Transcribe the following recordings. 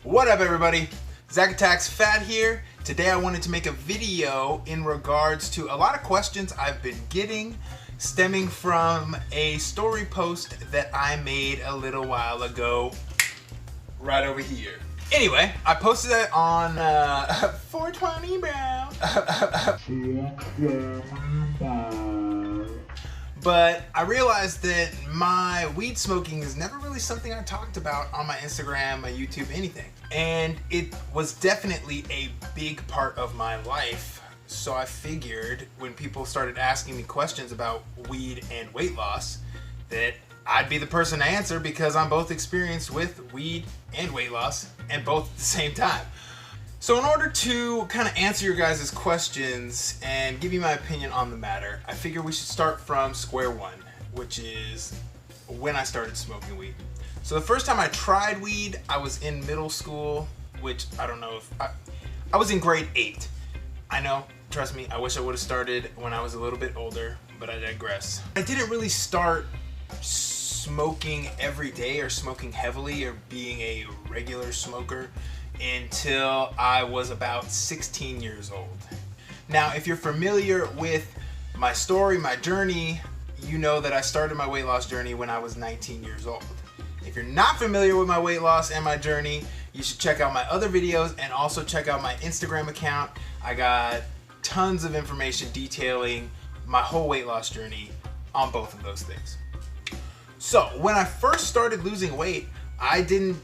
What up, everybody? Zach Attacks Fat here. Today I wanted to make a video in regards to a lot of questions I've been getting stemming from a story post that I made a little while ago right over here. Anyway, I posted that on 420 Brown. But I realized that my weed smoking is never really something I talked about on my Instagram, my YouTube, anything. And it was definitely a big part of my life. So I figured when people started asking me questions about weed and weight loss, that I'd be the person to answer because I'm both experienced with weed and weight loss, and both at the same time. So in order to kind of answer your guys' questions and give you my opinion on the matter, I figure we should start from square one, which is when I started smoking weed. So the first time I tried weed, I was in middle school, which I don't know if I was in grade 8. I know, trust me, I wish I would have started when I was a little bit older, but I digress. I didn't really start smoking every day or smoking heavily or being a regular smoker until I was about 16 years old. Now, if you're familiar with my story, my journey, you know that I started my weight loss journey when I was 19 years old. If you're not familiar with my weight loss and my journey, you should check out my other videos and also check out my Instagram account. I got tons of information detailing my whole weight loss journey on both of those things. So when I first started losing weight, I didn't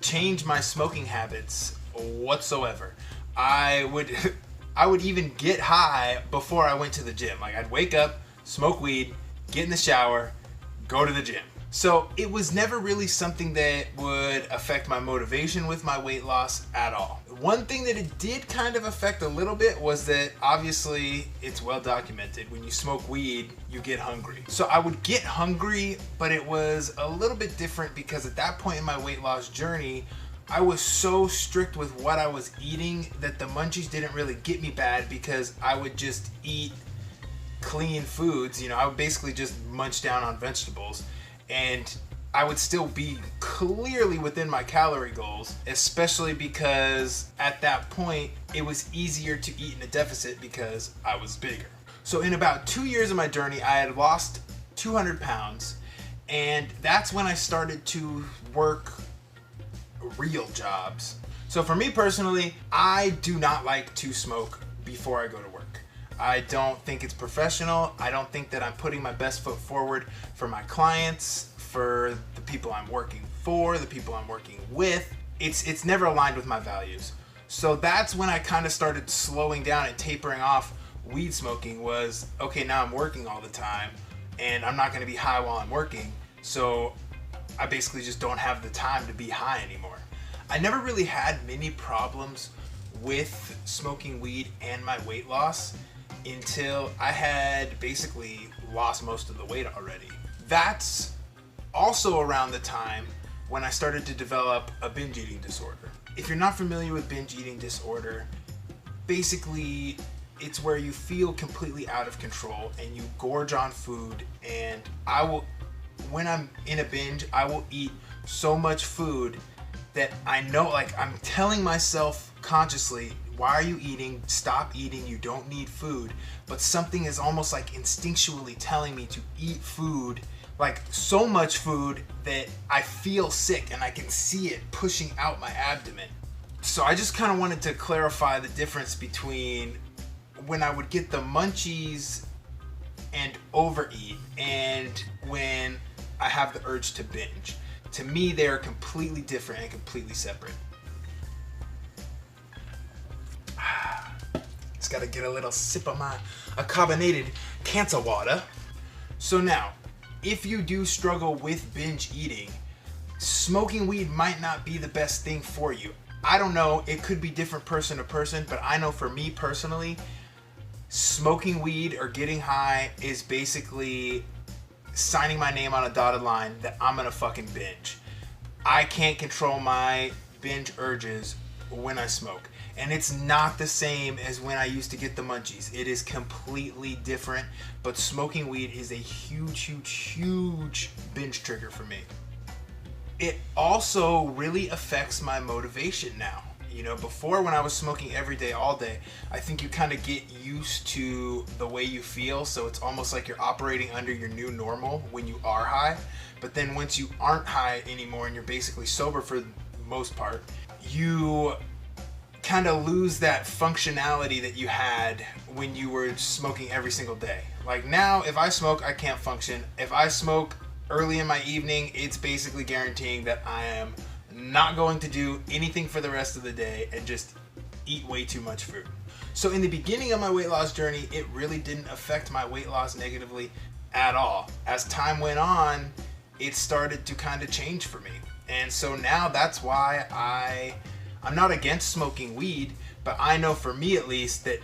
change my smoking habits whatsoever. I would even get high before I went to the gym. Like, I'd wake up, smoke weed, get in the shower, go to the gym. So it was never really something that would affect my motivation with my weight loss at all. One thing that it did kind of affect a little bit was that obviously it's well documented, when you smoke weed, you get hungry. So I would get hungry, but it was a little bit different because at that point in my weight loss journey, I was so strict with what I was eating that the munchies didn't really get me bad because I would just eat clean foods. You know, I would basically just munch down on vegetables, and I would still be clearly within my calorie goals, especially because at that point it was easier to eat in a deficit because I was bigger. So in about 2 years of my journey, I had lost 200 pounds, and that's when I started to work real jobs. So for me personally, I do not like to smoke before I go to work. I don't think it's professional. I don't think that I'm putting my best foot forward for my clients, for the people I'm working for, the people I'm working with. It's never aligned with my values. So that's when I kind of started slowing down and tapering off weed smoking. Was, okay, now I'm working all the time and I'm not going to be high while I'm working. So I basically just don't have the time to be high anymore. I never really had many problems with smoking weed and my weight loss until I had basically lost most of the weight already. That's also around the time when I started to develop a binge eating disorder. If you're not familiar with binge eating disorder, basically it's where you feel completely out of control and you gorge on food, and when I'm in a binge, I will eat so much food that I know, like, I'm telling myself consciously, why are you eating? Stop eating, you don't need food. But something is almost like instinctually telling me to eat food, like so much food that I feel sick and I can see it pushing out my abdomen. So I just kind of wanted to clarify the difference between when I would get the munchies and overeat and when I have the urge to binge. To me, they are completely different and completely separate. Just gotta get a little sip of my carbonated cancer water. So now, if you do struggle with binge eating, smoking weed might not be the best thing for you. I don't know, it could be different person to person, but I know for me personally, smoking weed or getting high is basically signing my name on a dotted line that I'm gonna fucking binge. I can't control my binge urges when I smoke. And it's not the same as when I used to get the munchies. It is completely different, but smoking weed is a huge, huge, huge binge trigger for me. it also really affects my motivation now. You know, before, when I was smoking every day, all day, I think you kind of get used to the way you feel, so it's almost like you're operating under your new normal when you are high. But then once you aren't high anymore and you're basically sober for the most part, you kind of lose that functionality that you had when you were smoking every single day. Like now, if I smoke, I can't function. If I smoke early in my evening, it's basically guaranteeing that I am not going to do anything for the rest of the day and just eat way too much food. So in the beginning of my weight loss journey, it really didn't affect my weight loss negatively at all. As time went on, it started to kind of change for me. And so now that's why I'm not against smoking weed, but I know for me at least that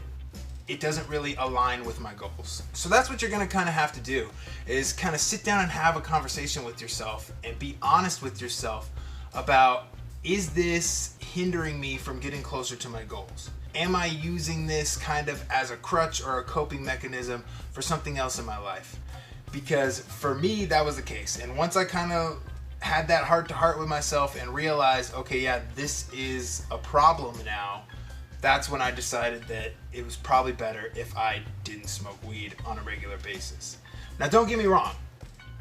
it doesn't really align with my goals. So that's what you're gonna kind of have to do, is kind of sit down and have a conversation with yourself and be honest with yourself about, is this hindering me from getting closer to my goals? Am I using this kind of as a crutch or a coping mechanism for something else in my life? Because for me, that was the case. And once I kind of had that heart-to-heart with myself and realized, okay, yeah, this is a problem now, that's when I decided that it was probably better if I didn't smoke weed on a regular basis. Now, don't get me wrong.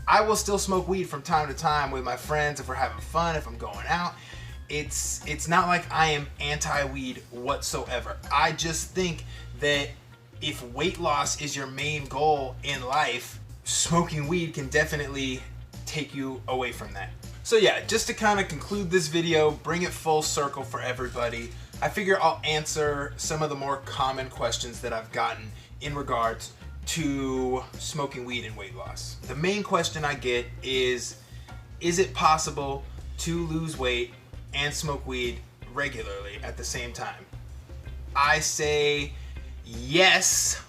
I will still smoke weed from time to time with my friends if we're having fun, if I'm going out. It's not like I am anti-weed whatsoever. I just think that if weight loss is your main goal in life, smoking weed can definitely take you away from that. So yeah, just to kind of conclude this video, bring it full circle for everybody, I figure I'll answer some of the more common questions that I've gotten in regards to smoking weed and weight loss. The main question I get is it possible to lose weight and smoke weed regularly at the same time? I say yes,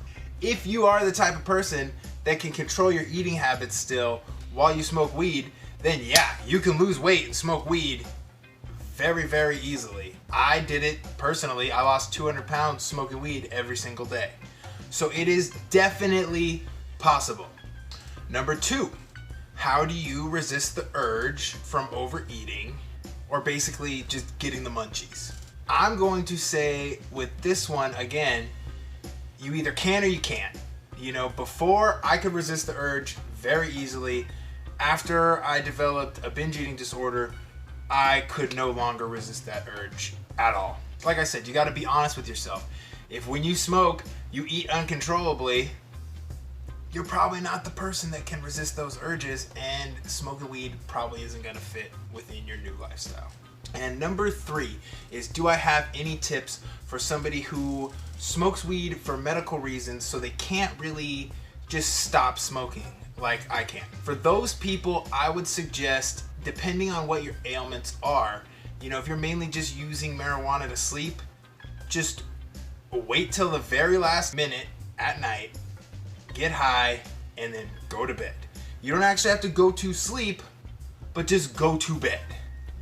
if you are the type of person that can control your eating habits still while you smoke weed, then yeah, you can lose weight and smoke weed very, very easily. I did it personally. I lost 200 pounds smoking weed every single day. So it is definitely possible. Number 2, how do you resist the urge from overeating or basically just getting the munchies? I'm going to say with this one, again, you either can or you can't. You know, before I could resist the urge very easily. After I developed a binge eating disorder, I could no longer resist that urge at all. Like I said, you got to be honest with yourself. If when you smoke, you eat uncontrollably, you're probably not the person that can resist those urges, and smoking weed probably isn't going to fit within your new lifestyle. And number 3 is, do I have any tips for somebody who smokes weed for medical reasons so they can't really just stop smoking like I can? For those people, I would suggest, depending on what your ailments are, you know, if you're mainly just using marijuana to sleep, just wait till the very last minute at night, get high, and then go to bed. You don't actually have to go to sleep, but just go to bed.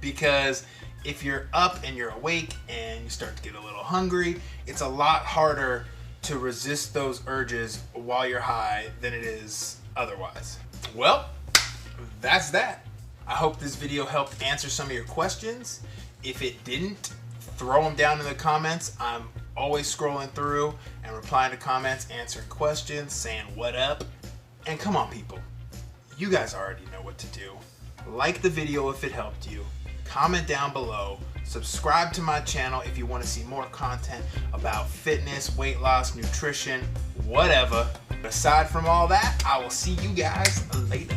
Because if you're up and you're awake and you start to get a little hungry, it's a lot harder to resist those urges while you're high than it is otherwise. Well, that's that. I hope this video helped answer some of your questions. If it didn't, throw them down in the comments. I'm always scrolling through and replying to comments, answering questions, saying what up. And come on, people, you guys already know what to do. Like the video if it helped you, comment down below, subscribe to my channel if you want to see more content about fitness, weight loss, nutrition, whatever. Aside from all that, I will see you guys later.